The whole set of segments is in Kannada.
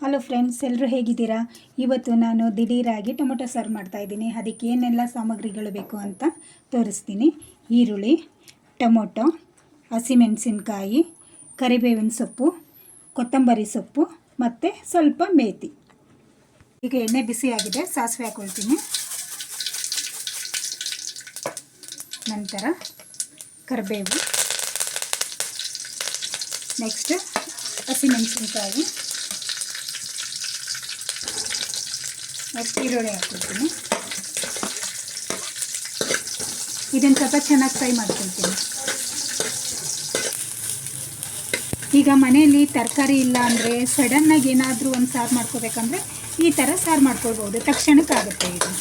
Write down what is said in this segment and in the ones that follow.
ಹಲೋ ಫ್ರೆಂಡ್ಸ್, ಎಲ್ಲರೂ ಹೇಗಿದ್ದೀರಾ? ಇವತ್ತು ನಾನು ದಿಢೀರಾಗಿ ಟೊಮೊಟೊ ಸಾರು ಮಾಡ್ತಾಯಿದ್ದೀನಿ. ಅದಕ್ಕೆ ಏನೆಲ್ಲ ಸಾಮಗ್ರಿಗಳು ಬೇಕು ಅಂತ ತೋರಿಸ್ತೀನಿ. ಈರುಳ್ಳಿ, ಟೊಮೊಟೊ, ಹಸಿಮೆಣಸಿನ್ಕಾಯಿ, ಕರಿಬೇವಿನ ಸೊಪ್ಪು, ಕೊತ್ತಂಬರಿ ಸೊಪ್ಪು ಮತ್ತು ಸ್ವಲ್ಪ ಮೇಥಿ. ಈಗ ಎಣ್ಣೆ ಬಿಸಿಯಾಗಿದೆ, ಸಾಸಿವೆ ಹಾಕ್ಕೊಳ್ತೀನಿ. ನಂತರ ಕರಿಬೇವು, ನೆಕ್ಸ್ಟ್ ಹಸಿಮೆಣಸಿನ್ಕಾಯಿ, ನೆಕ್ಸ್ಟ್ ಈರುಳ್ಳಿ ಹಾಕ್ಕೊಳ್ತೀನಿ. ಇದನ್ನು ಸ್ವಲ್ಪ ಚೆನ್ನಾಗಿ ಫ್ರೈ ಮಾಡ್ಕೊಳ್ತೀನಿ. ಈಗ ಮನೆಯಲ್ಲಿ ತರಕಾರಿ ಇಲ್ಲ ಅಂದರೆ ಸಡನ್ನಾಗಿ ಏನಾದರೂ ಒಂದು ಸಾರು ಮಾಡ್ಕೋಬೇಕಂದ್ರೆ ಈ ಥರ ಸಾರು ಮಾಡ್ಕೊಳ್ಬೋದು, ತಕ್ಷಣಕ್ಕಾಗುತ್ತೆ ಇದು.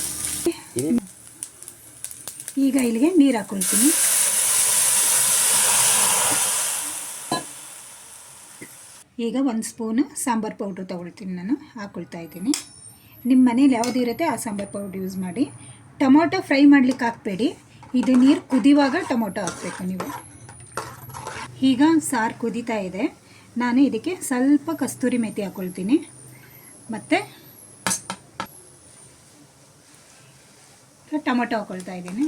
ಈಗ ಇಲ್ಲಿಗೆ ನೀರು ಹಾಕ್ಕೊಳ್ತೀನಿ. ಈಗ 1 ಸ್ಪೂನು ಸಾಂಬಾರು ಪೌಡ್ರು ತೊಗೊಳ್ತೀನಿ, ನಾನು ಹಾಕ್ಕೊಳ್ತಾ ಇದ್ದೀನಿ. ನಿಮ್ಮ ಮನೇಲಿ ಯಾವುದು ಇರುತ್ತೆ ಆ ಸಾಂಬಾರು ಪೌಡ್ರ್ ಯೂಸ್ ಮಾಡಿ. ಟೊಮೊಟೊ ಫ್ರೈ ಮಾಡಲಿಕ್ಕೆ ಹಾಕಬೇಡಿ, ಇದು ನೀರು ಕುದಿಯುವಾಗ ಟೊಮೊಟೊ ಹಾಕಬೇಕು ನೀವು. ಈಗ ಸಾರು ಕುದೀತಾ ಇದೆ, ನಾನು ಇದಕ್ಕೆ ಸ್ವಲ್ಪ ಕಸ್ತೂರಿ ಮೇಥಿ ಹಾಕ್ಕೊಳ್ತೀನಿ. ಮತ್ತು ಟೊಮೊಟೊ ಹಾಕ್ಕೊಳ್ತಾ ಇದ್ದೀನಿ.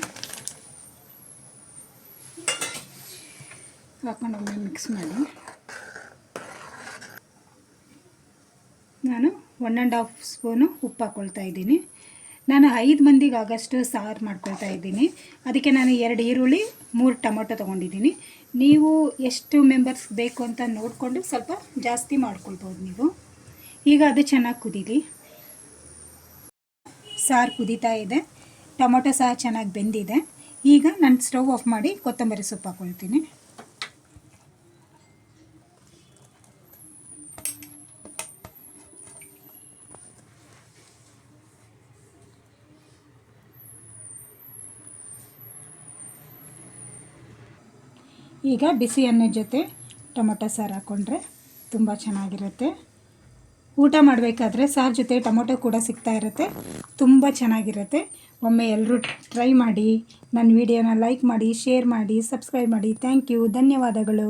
ಹಾಕ್ಕೊಂಡು ಒಮ್ಮೆ ಮಿಕ್ಸ್ ಮಾಡಿ ನಾನು 1½ ಸ್ಪೂನು ಉಪ್ಪು ಹಾಕ್ಕೊಳ್ತಾ ಇದ್ದೀನಿ. ನಾನು 5 ಮಂದಿಗೆ ಆಗೋಷ್ಟು ಸಾರು ಮಾಡ್ಕೊಳ್ತಾ ಇದ್ದೀನಿ. ಅದಕ್ಕೆ ನಾನು 2 ಈರುಳ್ಳಿ 3 ಟೊಮೊಟೊ ತೊಗೊಂಡಿದ್ದೀನಿ. ನೀವು ಎಷ್ಟು ಮೆಂಬರ್ಸ್ ಬೇಕು ಅಂತ ನೋಡಿಕೊಂಡು ಸ್ವಲ್ಪ ಜಾಸ್ತಿ ಮಾಡ್ಕೊಳ್ಬೋದು ನೀವು. ಈಗ ಅದು ಚೆನ್ನಾಗಿ ಕುದೀಲಿ. ಸಾರು ಕುದೀತಾ ಇದೆ, ಟೊಮೊಟೊ ಸಹ ಚೆನ್ನಾಗಿ ಬೆಂದಿದೆ. ಈಗ ನಾನು ಸ್ಟವ್ ಆಫ್ ಮಾಡಿ ಕೊತ್ತಂಬರಿ ಸೊಪ್ಪು ಹಾಕ್ಕೊಳ್ತೀನಿ. ಈಗ ಬಿಸಿ ಅನ್ನ ಜೊತೆ ಟೊಮೊಟೊ ಸಾರು ಹಾಕ್ಕೊಂಡ್ರೆ ತುಂಬ ಚೆನ್ನಾಗಿರುತ್ತೆ. ಊಟ ಮಾಡಬೇಕಾದ್ರೆ ಸಾರು ಜೊತೆ ಟೊಮೊಟೊ ಕೂಡ ಸಿಗ್ತಾ ಇರುತ್ತೆ, ತುಂಬ ಚೆನ್ನಾಗಿರುತ್ತೆ. ಒಮ್ಮೆ ಎಲ್ಲರೂ ಟ್ರೈ ಮಾಡಿ. ನನ್ನ ವಿಡಿಯೋನ ಲೈಕ್ ಮಾಡಿ, ಶೇರ್ ಮಾಡಿ, ಸಬ್ಸ್ಕ್ರೈಬ್ ಮಾಡಿ. ಥ್ಯಾಂಕ್ ಯು, ಧನ್ಯವಾದಗಳು.